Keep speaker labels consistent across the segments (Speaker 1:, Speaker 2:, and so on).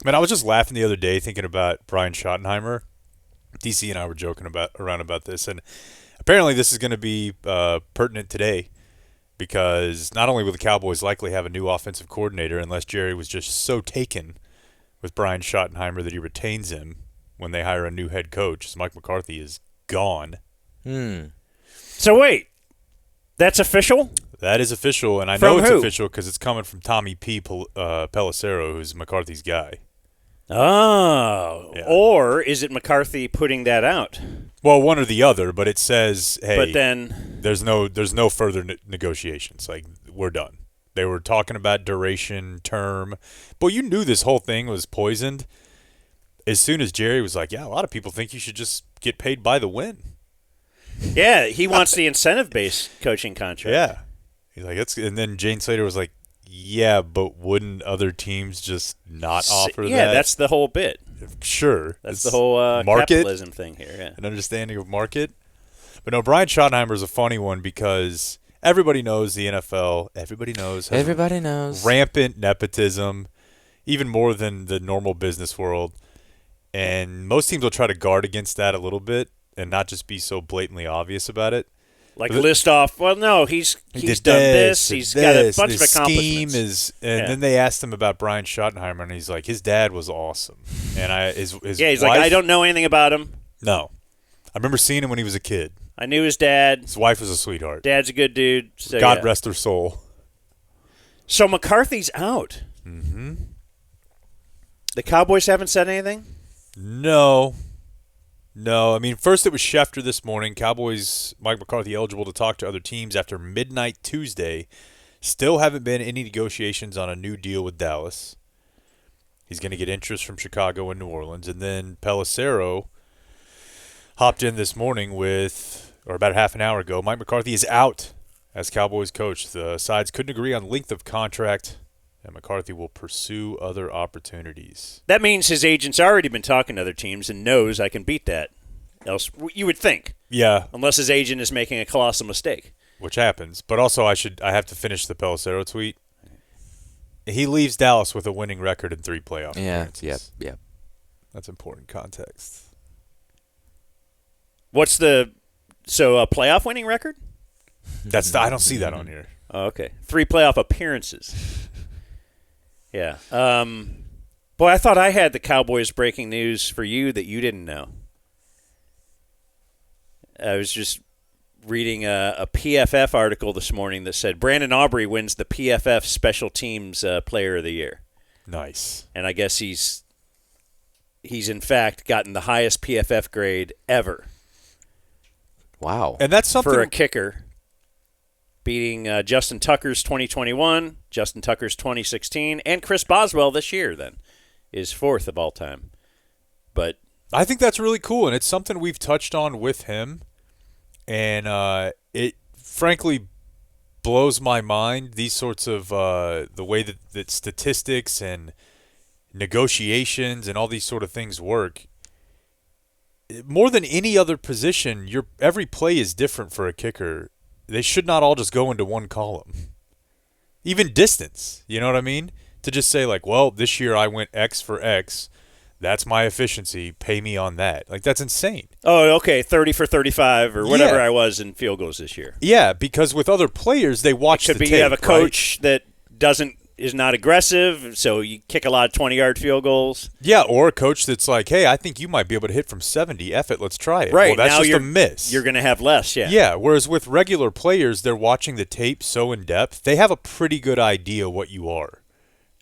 Speaker 1: Man, I was just laughing the other day thinking about Brian Schottenheimer. DC and I were joking around about this, and apparently this is going to be pertinent today because not only will the Cowboys likely have a new offensive coordinator unless Jerry was just so taken with Brian Schottenheimer that he retains him when they hire a new head coach, as Mike McCarthy is gone.
Speaker 2: So wait, that's official?
Speaker 1: That is official, and I
Speaker 2: From
Speaker 1: know it's
Speaker 2: who?
Speaker 1: official because it's coming from Tommy P. Pelissero, who's McCarthy's guy.
Speaker 2: Oh.
Speaker 1: Yeah.
Speaker 2: Or is it McCarthy putting that out?
Speaker 1: Well, one or the other, but it says, hey,
Speaker 2: But then
Speaker 1: there's no further negotiations. Like, we're done. They were talking about duration, term. But you knew this whole thing was poisoned as soon as Jerry was like, yeah, a lot of people think you should just get paid by the win.
Speaker 2: yeah, he wants the incentive-based coaching contract.
Speaker 1: Yeah. He's like, and then Jane Slater was like, yeah, but wouldn't other teams just not offer that?
Speaker 2: Yeah, that's the whole bit.
Speaker 1: Sure.
Speaker 2: That's the whole
Speaker 1: market,
Speaker 2: capitalism thing here. Yeah.
Speaker 1: an understanding of market. But no, Brian Schottenheimer is a funny one because everybody knows the NFL. Everybody knows rampant nepotism, even more than the normal business world. And most teams will try to guard against that a little bit and not just be so blatantly obvious about it.
Speaker 2: Like list off, well, no, he's done this. He's got a bunch of accomplishments.
Speaker 1: Then they asked him about Brian Schottenheimer, and he's like, his dad was awesome. And he's
Speaker 2: like, I don't know anything about him.
Speaker 1: No. I remember seeing him when he was a kid.
Speaker 2: I knew his dad.
Speaker 1: His wife was a sweetheart.
Speaker 2: Dad's a good dude. So,
Speaker 1: God
Speaker 2: yeah.
Speaker 1: rest her soul.
Speaker 2: So McCarthy's out.
Speaker 1: Mm-hmm.
Speaker 2: The Cowboys haven't said anything?
Speaker 1: No. I mean, first it was Schefter this morning. Cowboys, Mike McCarthy eligible to talk to other teams after midnight Tuesday. Still haven't been any negotiations on a new deal with Dallas. He's going to get interest from Chicago and New Orleans. And then Pelissero hopped in this morning or about half an hour ago. Mike McCarthy is out as Cowboys coach. The sides couldn't agree on length of contract, and McCarthy will pursue other opportunities.
Speaker 2: That means his agent's already been talking to other teams and knows I can beat that. Else, you would think.
Speaker 1: Yeah.
Speaker 2: Unless his agent is making a colossal mistake.
Speaker 1: Which happens. But also I have to finish the Pelissero tweet. He leaves Dallas with a winning record in 3 playoff appearances.
Speaker 3: Yep.
Speaker 1: That's important context.
Speaker 2: What's a playoff winning record?
Speaker 1: I don't see that on here.
Speaker 2: Oh, okay. 3 playoff appearances. Yeah. Boy, I thought I had the Cowboys breaking news for you that you didn't know. I was just reading a PFF article this morning that said Brandon Aubrey wins the PFF Special Teams Player of the Year.
Speaker 1: Nice.
Speaker 2: And I guess he's in fact gotten the highest PFF grade ever.
Speaker 3: Wow.
Speaker 1: And that's something
Speaker 2: for a kicker, beating Justin Tucker's 2021, Justin Tucker's 2016, and Chris Boswell this year then is 4th of all time. But
Speaker 1: I think that's really cool, and it's something we've touched on with him. And it frankly blows my mind, these sorts of the way that statistics and negotiations and all these sort of things work. More than any other position, every play is different for a kicker. They should not all just go into one column. Even distance, you know what I mean? To just say, like, well, this year I went X for X. That's my efficiency. Pay me on that. Like, that's insane.
Speaker 2: Oh, okay, 30 for 35 or whatever
Speaker 1: Yeah.
Speaker 2: I was in field goals this year.
Speaker 1: Yeah, because with other players, they watch the tape.
Speaker 2: You have a coach that is not aggressive, so you kick a lot of 20-yard field goals.
Speaker 1: Yeah, or a coach that's like, hey, I think you might be able to hit from 70. F it, let's try it.
Speaker 2: Right.
Speaker 1: Well, that's
Speaker 2: now
Speaker 1: just a miss.
Speaker 2: You're going to have less, yeah.
Speaker 1: Yeah, whereas with regular players, they're watching the tape so in depth, they have a pretty good idea what you are,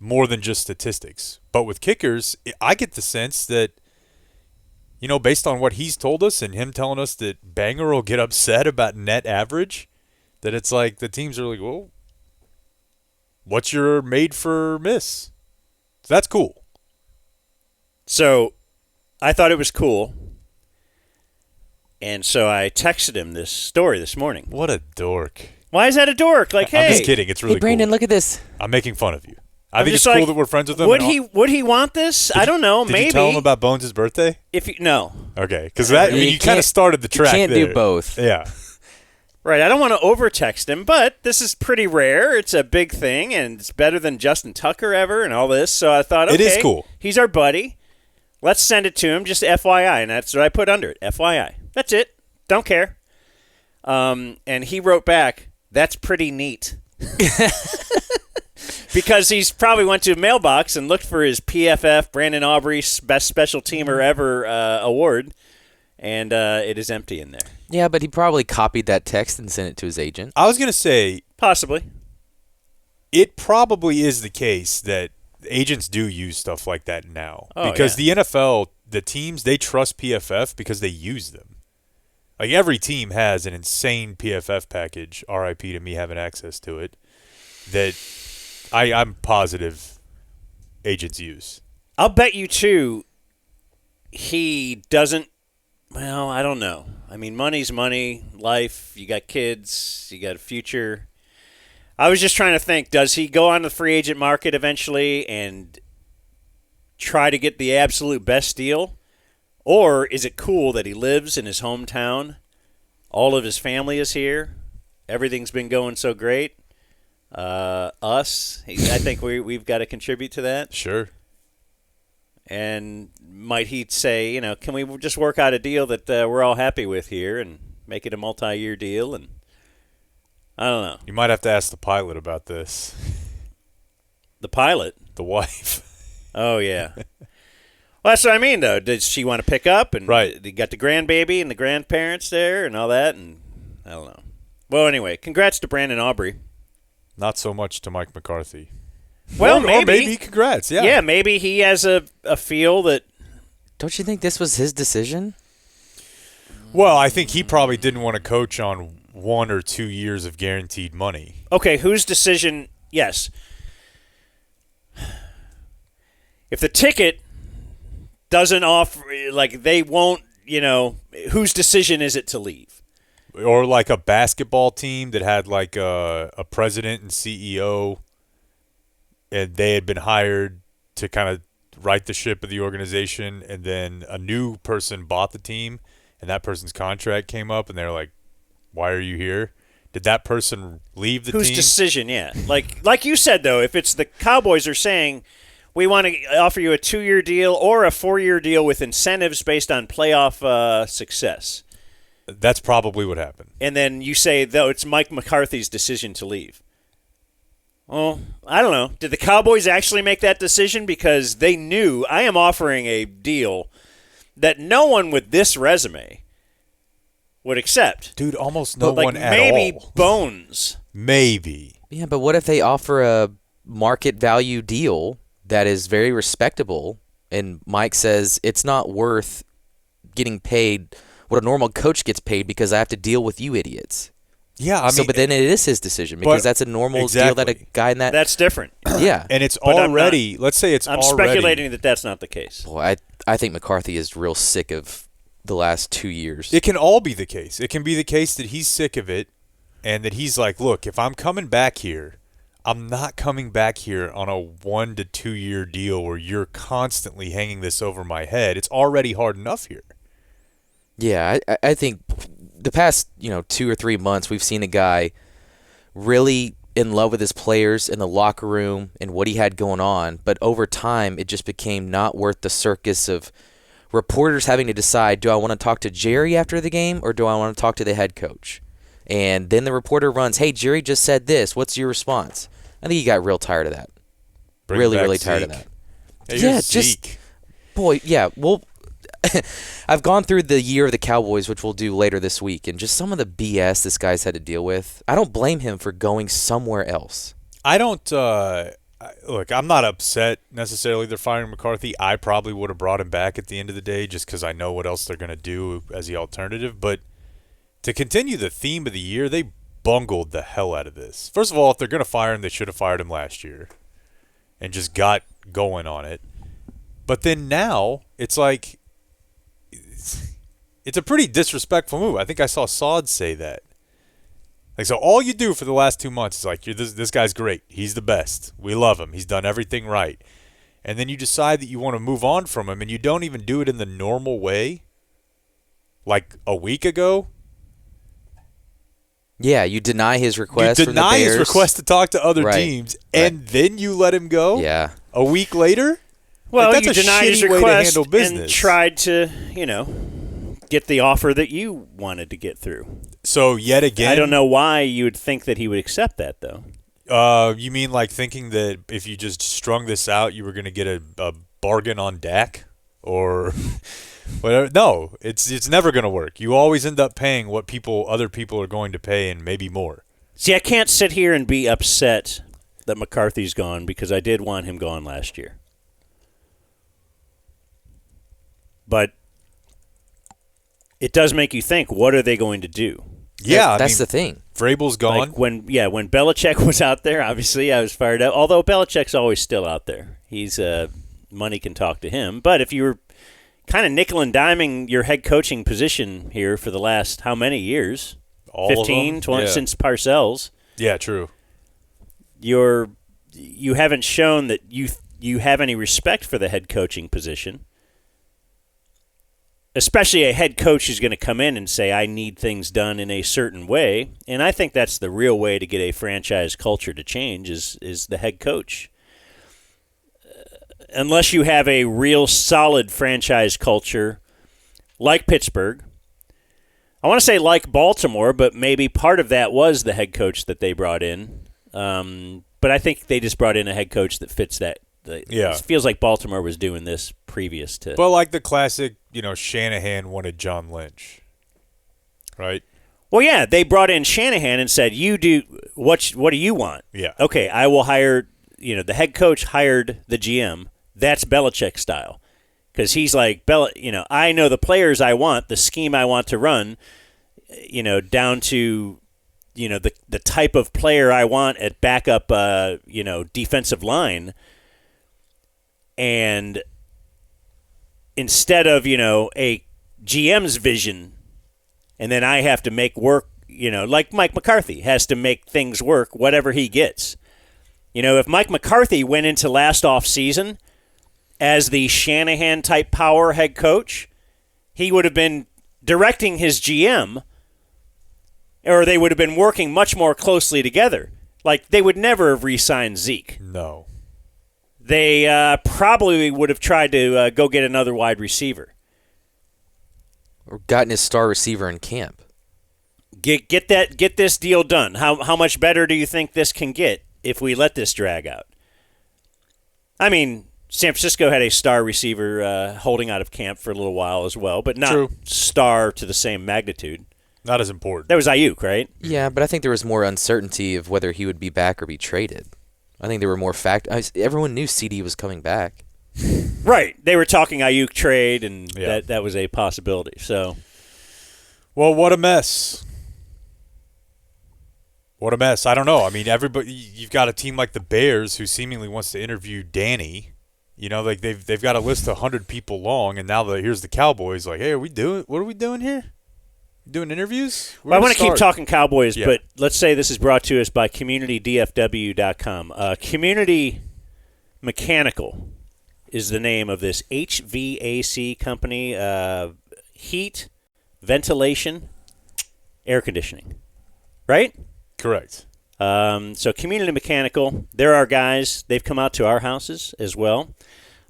Speaker 1: more than just statistics. But with kickers, I get the sense that, you know, based on what he's told us and him telling us that Banger will get upset about net average, that it's like the teams are like, well, what's your made for miss? So that's cool.
Speaker 2: So I thought it was cool. And so I texted him this story this morning.
Speaker 1: What a dork.
Speaker 2: Why is that a dork? Like, hey.
Speaker 1: I'm just kidding. It's really
Speaker 3: Hey, Brandon,
Speaker 1: cool.
Speaker 3: look at this.
Speaker 1: I'm making fun of you. I
Speaker 2: I'm
Speaker 1: think it's
Speaker 2: just
Speaker 1: cool
Speaker 2: like,
Speaker 1: that we're friends with him.
Speaker 2: Would he want this? I don't know.
Speaker 1: Did
Speaker 2: Maybe.
Speaker 1: you tell him about Bones' birthday?
Speaker 2: No.
Speaker 1: Okay, because that, I mean, you kind of started the track
Speaker 3: You can't
Speaker 1: there.
Speaker 3: do both.
Speaker 1: Yeah.
Speaker 2: Right, I don't want to over-text him, but this is pretty rare. It's a big thing, and it's better than Justin Tucker ever and all this. So I thought, okay,
Speaker 1: It is cool.
Speaker 2: He's our buddy. Let's send it to him, just FYI, and that's what I put under it, FYI. That's it. Don't care. And he wrote back, that's pretty neat. Because he's probably went to a mailbox and looked for his PFF, Brandon Aubrey, Best Special Teamer Ever award, and it is empty in there.
Speaker 3: Yeah, but he probably copied that text and sent it to his agent.
Speaker 1: I was going to say,
Speaker 2: Possibly.
Speaker 1: it probably is the case that agents do use stuff like that now.
Speaker 2: Oh,
Speaker 1: because
Speaker 2: yeah.
Speaker 1: the NFL, the teams, they trust PFF because they use them. Like every team has an insane PFF package, RIP to me having access to it, that I'm positive agents use.
Speaker 2: I'll bet you, too, he doesn't. Well, I don't know. I mean, money's money, life, you got kids, you got a future. I was just trying to think, does he go on the free agent market eventually and try to get the absolute best deal? Or is it cool that he lives in his hometown, all of his family is here, everything's been going so great? I think we've got to contribute to that.
Speaker 1: Sure.
Speaker 2: And might he say, can we just work out a deal that we're all happy with here and make it a multi-year deal? And I don't know.
Speaker 1: You might have to ask the pilot about this.
Speaker 2: The pilot?
Speaker 1: The wife.
Speaker 2: Oh, yeah. Well, that's what I mean, though. Does she want to pick up? And
Speaker 1: Right.
Speaker 2: You got the grandbaby and the grandparents there and all that, and I don't know. Well, anyway, congrats to Brandon Aubrey.
Speaker 1: Not so much to Mike McCarthy.
Speaker 2: Well,
Speaker 1: or
Speaker 2: maybe.
Speaker 1: maybe congrats, yeah.
Speaker 2: Yeah, maybe he has a feel that.
Speaker 3: Don't you think this was his decision?
Speaker 1: Well, I think he probably didn't want to coach on 1 or 2 years of guaranteed money.
Speaker 2: Okay, whose decision? Yes. If the ticket doesn't offer, like they won't, whose decision is it to leave?
Speaker 1: Or like a basketball team that had like a president and CEO, and they had been hired to kind of right the ship of the organization, and then a new person bought the team, and that person's contract came up, and they're like, why are you here? Did that person leave the
Speaker 2: Whose
Speaker 1: team?
Speaker 2: decision, yeah. Like you said, though, if it's the Cowboys are saying, we want to offer you a 2-year deal or a 4-year deal with incentives based on playoff success.
Speaker 1: That's probably what happened.
Speaker 2: And then you say, though, it's Mike McCarthy's decision to leave. Well, I don't know. Did the Cowboys actually make that decision? Because they knew I am offering a deal that no one with this resume would accept.
Speaker 1: Dude, almost no
Speaker 2: But
Speaker 1: one at
Speaker 2: maybe
Speaker 1: all.
Speaker 2: Bones.
Speaker 1: Maybe.
Speaker 3: Yeah, but what if they offer a market value deal that is very respectable, and Mike says it's not worth getting paid what a normal coach gets paid because I have to deal with you idiots?
Speaker 1: Yeah, I mean,
Speaker 3: but then it is his decision because that's a normal deal that a guy in that.
Speaker 2: That's different.
Speaker 3: Yeah,
Speaker 1: and it's
Speaker 2: But
Speaker 1: already. Let's say it's
Speaker 2: I'm
Speaker 1: already.
Speaker 2: speculating that that's not the case.
Speaker 3: boy, I think McCarthy is real sick of the last 2 years.
Speaker 1: It can all be the case. It can be the case that he's sick of it, and that he's like, look, if I'm coming back here, I'm not coming back here on a 1 to 2 year deal where you're constantly hanging this over my head. It's already hard enough here.
Speaker 3: Yeah, I think the past 2 or 3 months we've seen a guy really in love with his players in the locker room and what he had going on, but over time it just became not worth the circus of reporters having to decide, do I want to talk to Jerry after the game or do I want to talk to the head coach? And then the reporter runs, hey, Jerry just said this. What's your response? I think he got real tired of that.
Speaker 1: Bring
Speaker 3: Really,
Speaker 1: back
Speaker 3: really
Speaker 1: Zeke.
Speaker 3: tired of that.
Speaker 1: Hey,
Speaker 3: Yeah,
Speaker 1: you're
Speaker 3: just-
Speaker 1: Zeke.
Speaker 3: Boy, yeah, well, I've gone through the year of the Cowboys, which we'll do later this week, and just some of the BS this guy's had to deal with. I don't blame him for going somewhere else.
Speaker 1: I don't look. I'm not upset necessarily they're firing McCarthy. I probably would have brought him back at the end of the day just because I know what else they're going to do as the alternative. But to continue the theme of the year, they bungled the hell out of this. First of all, if they're going to fire him, they should have fired him last year and just got going on it. But then now it's like it's a pretty disrespectful move. I think I saw Saad say that. Like, so all you do for the last 2 months is like, this guy's great. He's the best. We love him. He's done everything right. And then you decide that you want to move on from him, and you don't even do it in the normal way, like a week ago.
Speaker 3: Yeah, you deny his
Speaker 1: You
Speaker 3: request.
Speaker 1: deny his request to talk to other
Speaker 3: Right.
Speaker 1: teams, and then you let him go.
Speaker 3: Yeah.
Speaker 1: A week later.
Speaker 2: Well,
Speaker 1: Like,
Speaker 2: you
Speaker 1: that's a
Speaker 2: denied his
Speaker 1: shitty way to
Speaker 2: request
Speaker 1: handle business.
Speaker 2: and tried to, get the offer that you wanted to get through.
Speaker 1: So yet again,
Speaker 2: I don't know why you would think that he would accept that, though.
Speaker 1: You mean like thinking that if you just strung this out, you were going to get a bargain on Dak or whatever? No, it's never going to work. You always end up paying what other people are going to pay, and maybe more.
Speaker 2: See, I can't sit here and be upset that McCarthy's gone because I did want him gone last year. But it does make you think, what are they going to do?
Speaker 1: Yeah,
Speaker 3: That's the thing.
Speaker 1: Vrabel's gone.
Speaker 2: Like when Belichick was out there, obviously I was fired up. Although Belichick's always still out there. He's money can talk to him. But if you were kind of nickel and diming your head coaching position here for the last how many years?
Speaker 1: All of
Speaker 2: 15,
Speaker 1: them?
Speaker 2: 20
Speaker 1: Yeah.
Speaker 2: since Parcells.
Speaker 1: Yeah, true.
Speaker 2: You haven't shown that you have any respect for the head coaching position. Especially a head coach who's going to come in and say, I need things done in a certain way. And I think that's the real way to get a franchise culture to change is the head coach. Unless you have a real solid franchise culture like Pittsburgh. I want to say like Baltimore, but maybe part of that was the head coach that they brought in. But I think they just brought in a head coach that fits that.
Speaker 1: Yeah.
Speaker 2: It feels like Baltimore was doing this previous to.
Speaker 1: But like the classic, Shanahan wanted John Lynch, right?
Speaker 2: Well, yeah, they brought in Shanahan and said, "You do what do you want?"
Speaker 1: Yeah.
Speaker 2: Okay, I will hire. The head coach hired the GM. That's Belichick style, because he's like, I know the players I want, the scheme I want to run, down to, the type of player I want at backup, defensive line. And instead of, a GM's vision, and then I have to make work, like Mike McCarthy has to make things work, whatever he gets. If Mike McCarthy went into last offseason as the Shanahan-type power head coach, he would have been directing his GM, or they would have been working much more closely together. Like, they would never have re-signed Zeke.
Speaker 1: No.
Speaker 2: They probably would have tried to go get another wide receiver.
Speaker 3: Or gotten his star receiver in camp.
Speaker 2: Get this deal done. How much better do you think this can get if we let this drag out? I mean, San Francisco had a star receiver holding out of camp for a little while as well, but not
Speaker 1: True.
Speaker 2: Star to the same magnitude.
Speaker 1: Not as important.
Speaker 2: That was Ayuk, right?
Speaker 3: Yeah, but I think there was more uncertainty of whether he would be back or be traded. I think there were more everyone knew CD was coming back.
Speaker 2: Right. They were talking Ayuk trade, and
Speaker 1: Yeah.
Speaker 2: that was a possibility. So,
Speaker 1: Well, what a mess. What a mess. I don't know. I mean, everybody. You've got a team like the Bears who seemingly wants to interview Danny. Like they've got a list of 100 people long, and now here's the Cowboys. Like, hey, what are we doing here? Doing interviews?
Speaker 2: I want to keep talking Cowboys,
Speaker 1: Yeah.
Speaker 2: but let's say this is brought to us by CommunityDFW.com. Community Mechanical is the name of this HVAC company. Heat, ventilation, air conditioning. Right?
Speaker 1: Correct.
Speaker 2: So Community Mechanical, they're our guys. They've come out to our houses as well.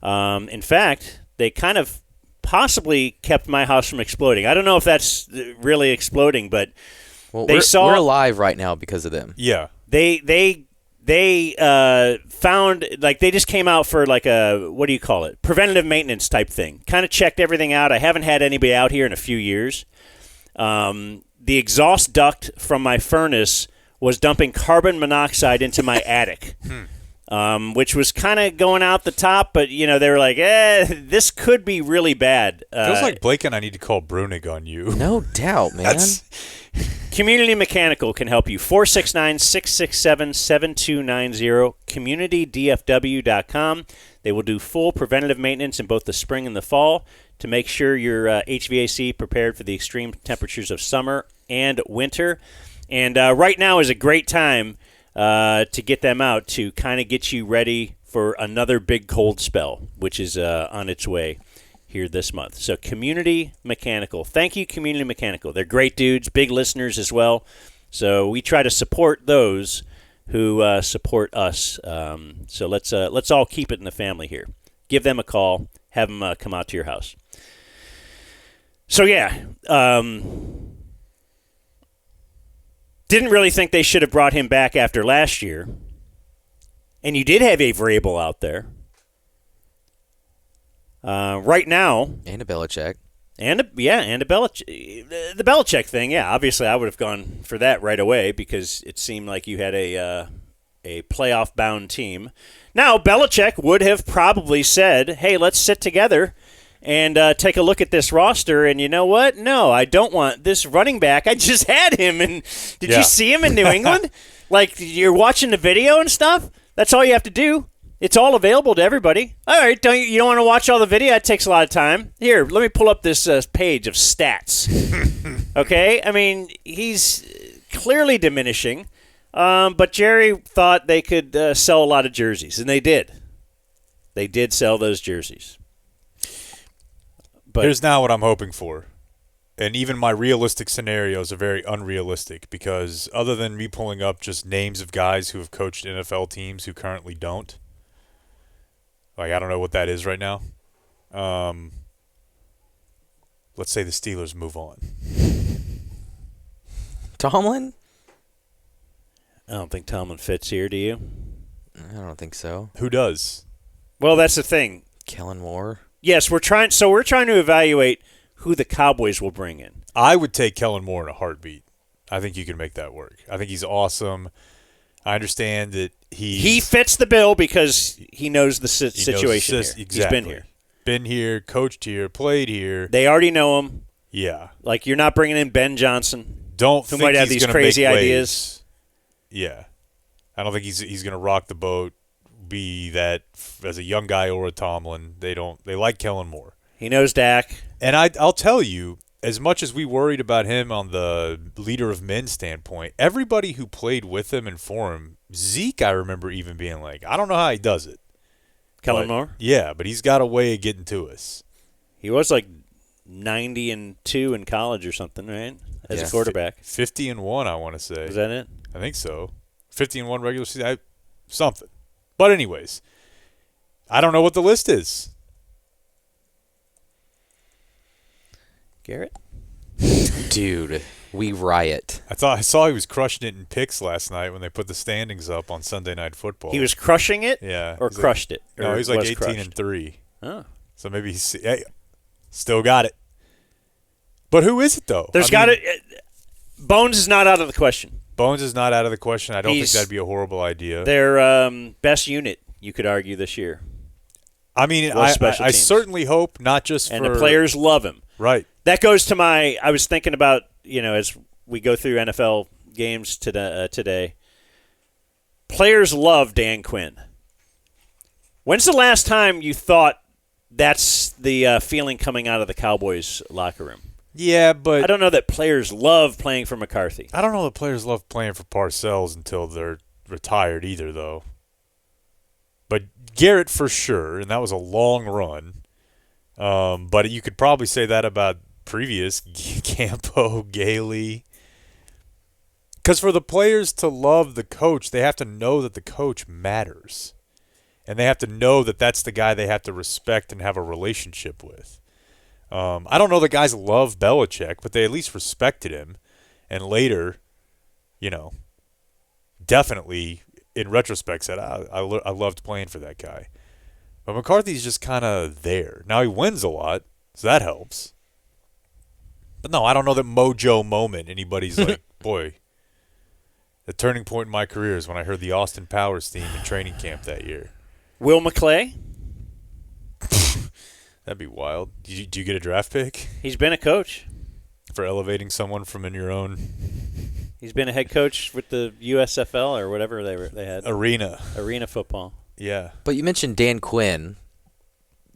Speaker 2: In fact, they kind of possibly kept my house from exploding. I don't know if that's really exploding, but
Speaker 3: Well,
Speaker 2: we're
Speaker 3: alive right now because of them.
Speaker 1: Yeah.
Speaker 2: They found, like, they just came out for like a, what do you call it, preventative maintenance type thing. Kind of checked everything out. I haven't had anybody out here in a few years. The exhaust duct from my furnace was dumping carbon monoxide into my attic. Which was kind of going out the top, but, they were like, this could be really bad.
Speaker 1: Feels like Blake and I need to call Brunig on you.
Speaker 3: No doubt, man.
Speaker 2: Community Mechanical can help you. 469-667-7290, CommunityDFW.com. They will do full preventative maintenance in both the spring and the fall to make sure your HVAC prepared for the extreme temperatures of summer and winter. And right now is a great time to get them out to kind of get you ready for another big cold spell, which is on its way here this month. So Community Mechanical. Thank you, Community Mechanical. They're great dudes, big listeners as well. So we try to support those who support us. So let's all keep it in the family here. Give them a call. Have them come out to your house. So yeah, didn't really think they should have brought him back after last year. And you did have a Vrabel out there. Right now.
Speaker 3: And a Belichick.
Speaker 2: And a Belichick. The Belichick thing, yeah. Obviously, I would have gone for that right away because it seemed like you had a playoff-bound team. Now, Belichick would have probably said, hey, let's sit together and take a look at this roster. And you know what? No, I don't want this running back. I just had him. And did you see him in New England? Like, you're watching the video and stuff? That's all you have to do. It's all available to everybody. All right, you don't want to watch all the video? It takes a lot of time. Here, let me pull up this page of stats. Okay? I mean, he's clearly diminishing. But Jerry thought they could sell a lot of jerseys, and they did. They did sell those jerseys. But
Speaker 1: here's now what I'm hoping for. And even my realistic scenarios are very unrealistic because other than me pulling up just names of guys who have coached NFL teams who currently don't, like I don't know what that is right now. Let's say the Steelers move on.
Speaker 3: Tomlin?
Speaker 2: I don't think Tomlin fits here, do you?
Speaker 3: I don't think so.
Speaker 1: Who does?
Speaker 2: Well, that's the thing.
Speaker 3: Kellen Moore?
Speaker 2: Yes, we're trying to evaluate who the Cowboys will bring in.
Speaker 1: I would take Kellen Moore in a heartbeat. I think you can make that work. I think he's awesome. I understand that
Speaker 2: he fits the bill because he knows the situation here.
Speaker 1: Exactly.
Speaker 2: He's been here.
Speaker 1: Been here, coached here, played here.
Speaker 2: They already know him.
Speaker 1: Yeah.
Speaker 2: Like, you're not bringing in Ben Johnson.
Speaker 1: Don't
Speaker 2: who
Speaker 1: think
Speaker 2: might have
Speaker 1: he's
Speaker 2: these
Speaker 1: gonna
Speaker 2: crazy
Speaker 1: make
Speaker 2: ideas.
Speaker 1: waves. Yeah. I don't think he's going to rock the boat, be that as a young guy or a Tomlin. They like Kellen Moore.
Speaker 2: He knows Dak.
Speaker 1: And I'll tell you, as much as we worried about him on the leader of men standpoint, everybody who played with him and for him, Zeke, I remember even being like, I don't know how he does it.
Speaker 2: Kellen Moore?
Speaker 1: Yeah, but he's got a way of getting to us.
Speaker 2: He was like 90-2 in college or something, right? As a quarterback.
Speaker 1: 50-1, I want to say.
Speaker 2: Is that it?
Speaker 1: I think so. 50-1 regular season, something. But anyways, I don't know what the list is.
Speaker 2: Garrett?
Speaker 3: Dude, we riot.
Speaker 1: I saw he was crushing it in picks last night when they put the standings up on Sunday Night Football.
Speaker 2: He was crushing it?
Speaker 1: Yeah.
Speaker 2: Or crushed it?
Speaker 1: No,
Speaker 2: Or
Speaker 1: he's like
Speaker 2: was
Speaker 1: 18-3.
Speaker 2: Oh.
Speaker 1: So maybe he's still got it. But who is it though?
Speaker 2: Bones is not out of the question.
Speaker 1: Bones is not out of the question. I don't think that'd be a horrible idea.
Speaker 2: Their best unit, you could argue, this year.
Speaker 1: I mean, I certainly hope not just
Speaker 2: and the players love him.
Speaker 1: Right.
Speaker 2: That goes to I was thinking about, as we go through NFL games today, players love Dan Quinn. When's the last time you thought that's the feeling coming out of the Cowboys locker room?
Speaker 1: Yeah, but
Speaker 2: I don't know that players love playing for McCarthy.
Speaker 1: I don't know that players love playing for Parcells until they're retired either, though. But Garrett for sure, and that was a long run. But you could probably say that about previous Campo, Gailey. Because for the players to love the coach, they have to know that the coach matters. And they have to know that that's the guy they have to respect and have a relationship with. I don't know that guys love Belichick, but they at least respected him. And later, definitely, in retrospect, said, I loved playing for that guy. But McCarthy's just kind of there. Now he wins a lot, so that helps. But no, I don't know that mojo moment anybody's like, boy, the turning point in my career is when I heard the Austin Powers theme in training camp that year.
Speaker 2: Will McClay?
Speaker 1: That'd be wild. Do you get a draft pick?
Speaker 2: He's been a coach.
Speaker 1: For elevating someone from in your own...
Speaker 2: He's been a head coach with the USFL or whatever they had.
Speaker 1: Arena
Speaker 2: football.
Speaker 1: Yeah.
Speaker 3: But you mentioned Dan Quinn.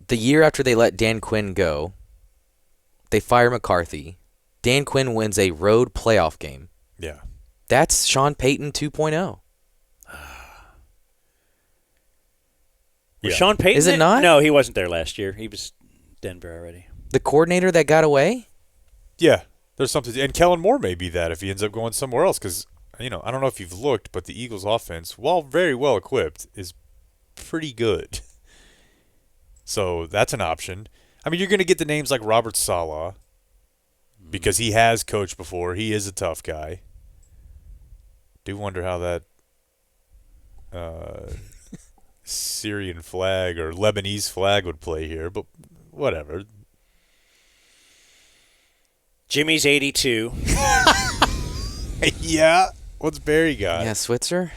Speaker 3: The year after they let Dan Quinn go, they fire McCarthy. Dan Quinn wins a road playoff game.
Speaker 1: Yeah.
Speaker 3: That's Sean Payton 2.0.
Speaker 2: Was Sean Payton?
Speaker 3: Is it not?
Speaker 2: No, he wasn't there last year. He was Denver already.
Speaker 3: The coordinator that got away?
Speaker 1: Yeah. There's something, and Kellen Moore may be that if he ends up going somewhere else. Because I don't know if you've looked, but the Eagles' offense, while very well equipped, is pretty good. So that's an option. I mean, you're going to get the names like Robert Saleh because he has coached before. He is a tough guy. Do wonder how that Syrian flag or Lebanese flag would play here, but whatever.
Speaker 2: Jimmy's 82.
Speaker 1: Yeah. What's Barry got?
Speaker 3: Yeah, Switzer.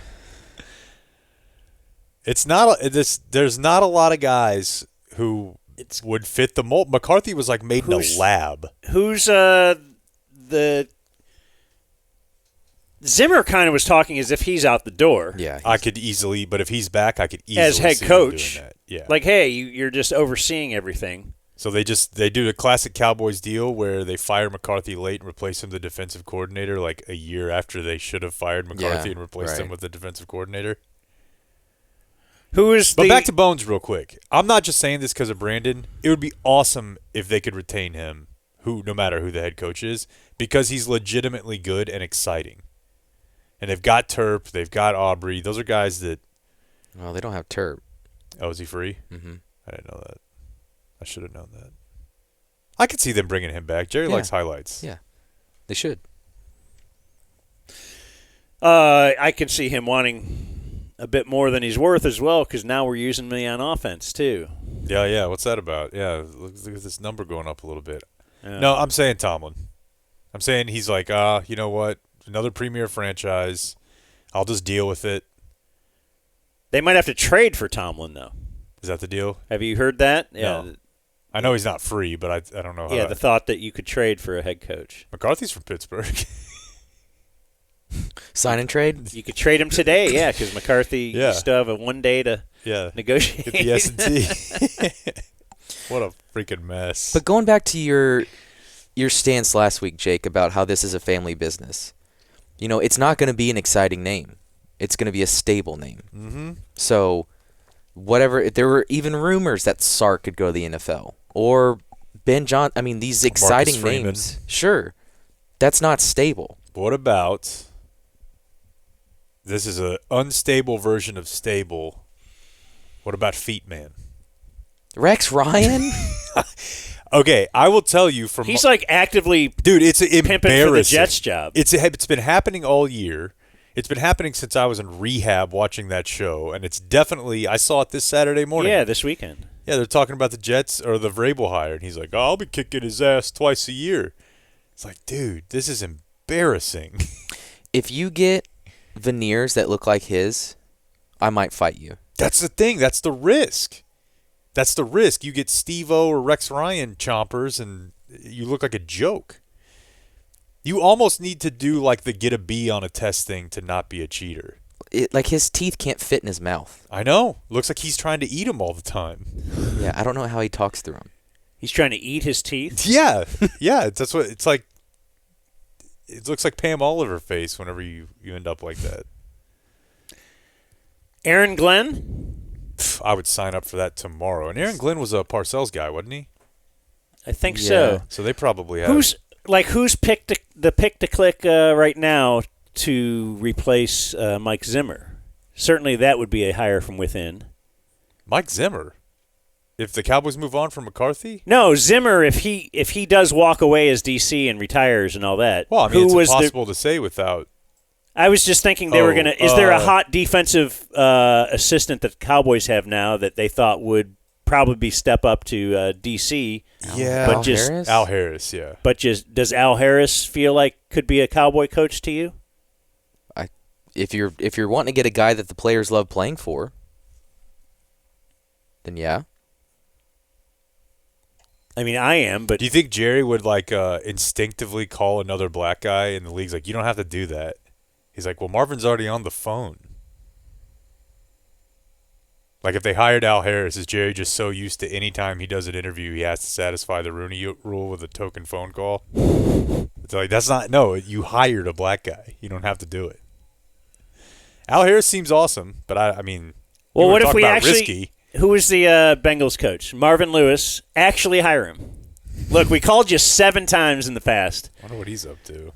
Speaker 1: It's not there's not a lot of guys who would fit the mold. McCarthy was like made in a lab.
Speaker 2: Who's the Zimmer kind of was talking as if he's out the door.
Speaker 3: Yeah,
Speaker 1: I could easily, but if he's back, I could easily
Speaker 2: as head
Speaker 1: see him
Speaker 2: coach.
Speaker 1: doing that. Yeah,
Speaker 2: like, hey, you're just overseeing everything.
Speaker 1: So they do the classic Cowboys deal where they fire McCarthy late and replace him the defensive coordinator like a year after they should have fired McCarthy and replaced him with the defensive coordinator. But back to Bones real quick. I'm not just saying this because of Brandon. It would be awesome if they could retain him, no matter who the head coach is, because he's legitimately good and exciting. And they've got Terp, they've got Aubrey. Those are guys that.
Speaker 3: Well, they don't have Terp.
Speaker 1: Oh, is he free?
Speaker 3: Mm-hmm.
Speaker 1: I didn't know that. I should have known that. I could see them bringing him back. Jerry likes highlights.
Speaker 3: Yeah, they should.
Speaker 2: I can see him wanting a bit more than he's worth as well, because now we're using me on offense too.
Speaker 1: Yeah. What's that about? Yeah, look at this number going up a little bit. No, I'm saying Tomlin. I'm saying he's like, you know what? Another premier franchise. I'll just deal with it.
Speaker 2: They might have to trade for Tomlin, though.
Speaker 1: Is that the deal?
Speaker 2: Have you heard that?
Speaker 1: Yeah. No. I know he's not free, but I don't know how.
Speaker 2: Yeah, the thought that you could trade for a head coach.
Speaker 1: McCarthy's from Pittsburgh.
Speaker 3: Sign and trade?
Speaker 2: You could trade him today, yeah, because McCarthy you still have a 1 day to negotiate.
Speaker 1: Get the S&T. What a freaking mess.
Speaker 3: But going back to your stance last week, Jake, about how this is a family business, it's not going to be an exciting name. It's going to be a stable name.
Speaker 1: Mm-hmm.
Speaker 3: So whatever, there were even rumors that Sark could go to the NFL or Ben John. I mean, these exciting names. Sure, that's not stable.
Speaker 1: What about this is an unstable version of stable? What about Feet Man?
Speaker 3: Rex Ryan?
Speaker 1: Okay, I will tell you from
Speaker 2: he's like actively
Speaker 1: it's
Speaker 2: pimping
Speaker 1: embarrassing.
Speaker 2: for the Jets job.
Speaker 1: It's been happening all year. It's been happening since I was in rehab watching that show, and it's definitely I saw it this Saturday morning.
Speaker 2: Yeah, this weekend.
Speaker 1: Yeah, they're talking about the Jets or the Vrabel hire, and he's like, "Oh, I'll be kicking his ass twice a year." It's like, dude, this is embarrassing.
Speaker 3: If you get veneers that look like his, I might fight you.
Speaker 1: That's the thing. That's the risk. You get Steve-O or Rex Ryan chompers, and you look like a joke. You almost need to do like the get a B on a test thing to not be a cheater.
Speaker 3: Like his teeth can't fit in his mouth.
Speaker 1: I know. Looks like he's trying to eat them all the time.
Speaker 3: Yeah, I don't know how he talks through them.
Speaker 2: He's trying to eat his teeth?
Speaker 1: Yeah. That's what it's like. It looks like Pam Oliver face whenever you end up like that.
Speaker 2: Aaron Glenn?
Speaker 1: I would sign up for that tomorrow. And Aaron Glenn was a Parcells guy, wasn't he?
Speaker 2: I think so.
Speaker 1: So they probably have.
Speaker 2: Who's picked the pick to click right now to replace Mike Zimmer? Certainly that would be a hire from within.
Speaker 1: Mike Zimmer? If the Cowboys move on from McCarthy?
Speaker 2: No, Zimmer, if he does walk away as DC and retires and all that.
Speaker 1: Well, I mean, it's impossible to say without.
Speaker 2: I was just thinking they were going to. Is there a hot defensive assistant that the Cowboys have now that they thought would probably step up to DC?
Speaker 1: Yeah,
Speaker 2: but
Speaker 1: Al Harris, yeah.
Speaker 2: But does Al Harris feel like could be a Cowboy coach to you?
Speaker 3: If you're wanting to get a guy that the players love playing for, then yeah.
Speaker 2: I mean, I am, but
Speaker 1: do you think Jerry would instinctively call another black guy in the league's like, you don't have to do that? He's like, well, Marvin's already on the phone. Like if they hired Al Harris, is Jerry just so used to any time he does an interview, he has to satisfy the Rooney rule with a token phone call? It's like you hired a black guy. You don't have to do it. Al Harris seems awesome, but I mean,
Speaker 2: well, what if we actually?
Speaker 1: Risky.
Speaker 2: Who is the Bengals coach? Marvin Lewis. Actually hire him. Look, we called you 7 times in the past.
Speaker 1: I wonder what he's up to.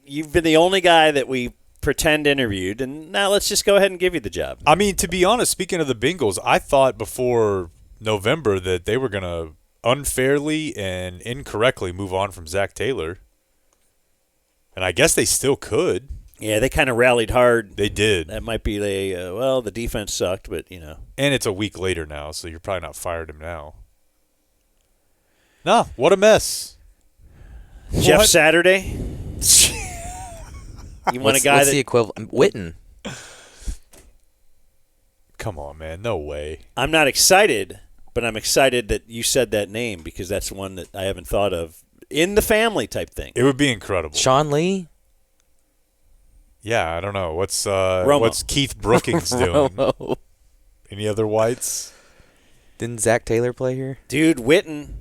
Speaker 2: You've been the only guy that we pretend interviewed, and now let's just go ahead and give you the job.
Speaker 1: I mean, to be honest, speaking of the Bengals, I thought before November that they were going to unfairly and incorrectly move on from Zach Taylor. And I guess they still could.
Speaker 2: Yeah, they kind of rallied hard.
Speaker 1: They did.
Speaker 2: That might be the defense sucked, but,
Speaker 1: And it's a week later now, so you're probably not fired him now. No, what a mess.
Speaker 2: Jeff
Speaker 1: What?
Speaker 2: Saturday? You want a guy
Speaker 3: what's
Speaker 2: that
Speaker 3: the equivalent? Witten.
Speaker 1: Come on, man. No way.
Speaker 2: I'm not excited, but I'm excited that you said that name because that's one that I haven't thought of in the family type thing.
Speaker 1: It would be incredible.
Speaker 3: Sean Lee.
Speaker 1: Yeah, I don't know. What's
Speaker 2: Romo.
Speaker 1: Keith Brookings doing?
Speaker 3: Romo.
Speaker 1: Any other whites?
Speaker 3: Didn't Zach Taylor play here?
Speaker 2: Dude, Witten.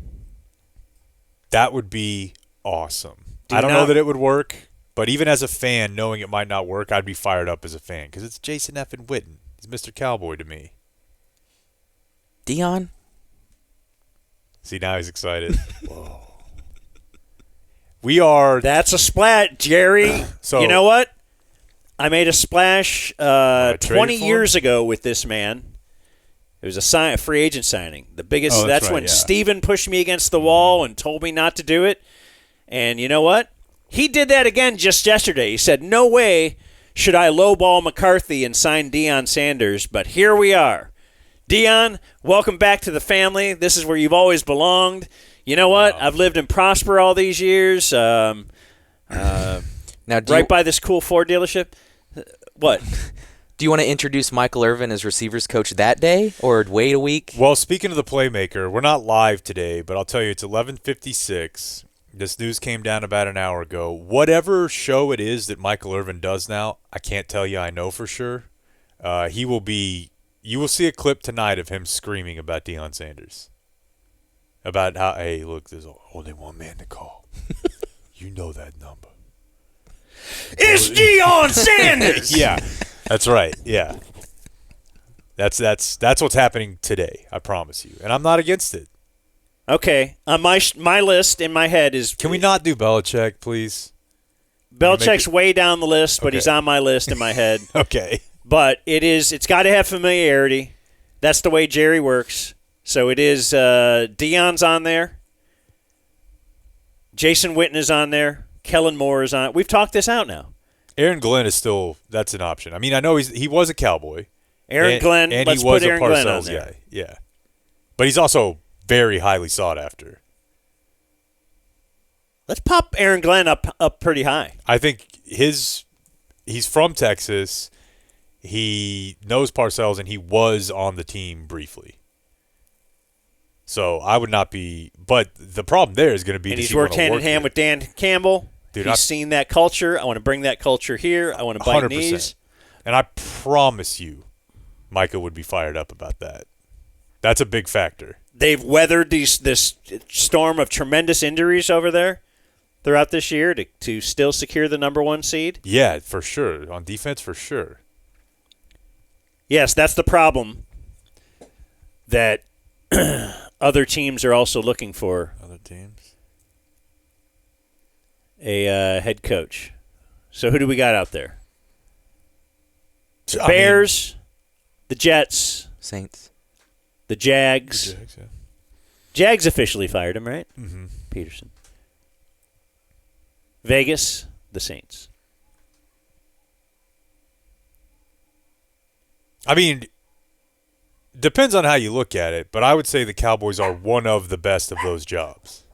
Speaker 1: That would be awesome.
Speaker 2: Do
Speaker 1: I don't know
Speaker 2: not-
Speaker 1: that it would work, but even as a fan, knowing it might not work, I'd be fired up as a fan because it's Jason effing Witten. He's Mr. Cowboy to me.
Speaker 3: Deion.
Speaker 1: See, now he's excited. Whoa. We are.
Speaker 2: That's a splat, Jerry.
Speaker 1: So-
Speaker 2: you know what? I made a splash
Speaker 1: traded
Speaker 2: 20
Speaker 1: for
Speaker 2: years ago with this man. It was a free agent signing. The biggest.
Speaker 1: Oh, that's right,
Speaker 2: when
Speaker 1: yeah.
Speaker 2: Steven pushed me against the wall and told me not to do it. And you know what? He did that again just yesterday. He said, "No way should I lowball McCarthy and sign Deion Sanders." But here we are. Deion, welcome back to the family. This is where you've always belonged. You know what?
Speaker 1: Wow.
Speaker 2: I've lived in Prosper all these years.
Speaker 3: Now,
Speaker 2: Right by this cool Ford dealership. What?
Speaker 3: do you want to introduce Michael Irvin as receivers coach that day, or wait a week?
Speaker 1: Well, speaking of the playmaker, we're not live today, but I'll tell you, it's 11:56. This news came down about an hour ago. Whatever show it is that Michael Irvin does now, I can't tell you I know for sure. He will be – you will see a clip tonight of him screaming about Deion Sanders. About how, hey, look, there's only one man to call. You know that number.
Speaker 2: It's Deion Sanders!
Speaker 1: Yeah, that's right. Yeah. That's what's happening today, I promise you. And I'm not against it.
Speaker 2: Okay. On my list in my head is
Speaker 1: Can we not do Belichick, please?
Speaker 2: Belichick's way down the list, but
Speaker 1: Okay.
Speaker 2: he's on my list in my head.
Speaker 1: Okay.
Speaker 2: But it's got to have familiarity. That's the way Jerry works. So it is Deion's on there. Jason Witten is on there. Kellen Moore is on. We've talked this out now.
Speaker 1: Aaron Glenn is still – that's an option. I mean, I know he was a Cowboy.
Speaker 2: Aaron Glenn,
Speaker 1: and
Speaker 2: let's
Speaker 1: he was
Speaker 2: put Aaron
Speaker 1: a
Speaker 2: Glenn on
Speaker 1: Parcells
Speaker 2: there.
Speaker 1: guy. Yeah. But he's also very highly sought after.
Speaker 2: Let's pop Aaron Glenn up pretty high.
Speaker 1: I think he's from Texas. He knows Parcells, and he was on the team briefly. So I would not be – but the problem there is going to be
Speaker 2: And
Speaker 1: does
Speaker 2: he's
Speaker 1: he wanna
Speaker 2: worked hand in
Speaker 1: work
Speaker 2: hand
Speaker 1: here?
Speaker 2: with Dan Campbell.
Speaker 1: Dude,
Speaker 2: He's seen that culture. I want to bring that culture here. I want to bite
Speaker 1: 100%.
Speaker 2: knees.
Speaker 1: And I promise you Micah would be fired up about that. That's a big factor.
Speaker 2: They've weathered this storm of tremendous injuries over there throughout this year to still secure the number 1 seed.
Speaker 1: Yeah, for sure. On defense, for sure.
Speaker 2: Yes, that's the problem that other teams are also looking for
Speaker 1: Other teams?
Speaker 2: a head coach. So who do we got out there? The
Speaker 1: I mean,
Speaker 2: Bears, the Jets,
Speaker 3: Saints.
Speaker 2: the Jags.
Speaker 1: Jags, yeah.
Speaker 2: Jags officially fired him, right?
Speaker 1: Mm-hmm.
Speaker 2: Peterson. Vegas, the Saints.
Speaker 1: I mean, depends on how you look at it, but I would say the Cowboys are one of the best of those jobs,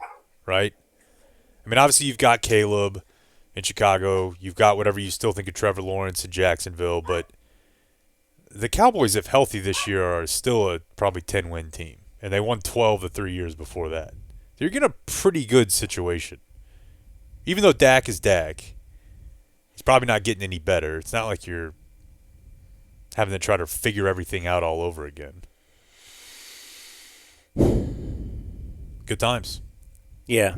Speaker 1: right? I mean, obviously you've got Caleb in Chicago. You've got whatever you still think of Trevor Lawrence in Jacksonville, but the Cowboys, if healthy this year, are still a probably 10-win team, and they won 12 the 3 years before that. You're in a pretty good situation. Even though Dak is Dak, he's probably not getting any better. It's not like you're having to try to figure everything out all over again. Good times.
Speaker 2: Yeah.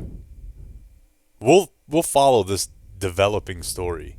Speaker 1: We'll follow this developing story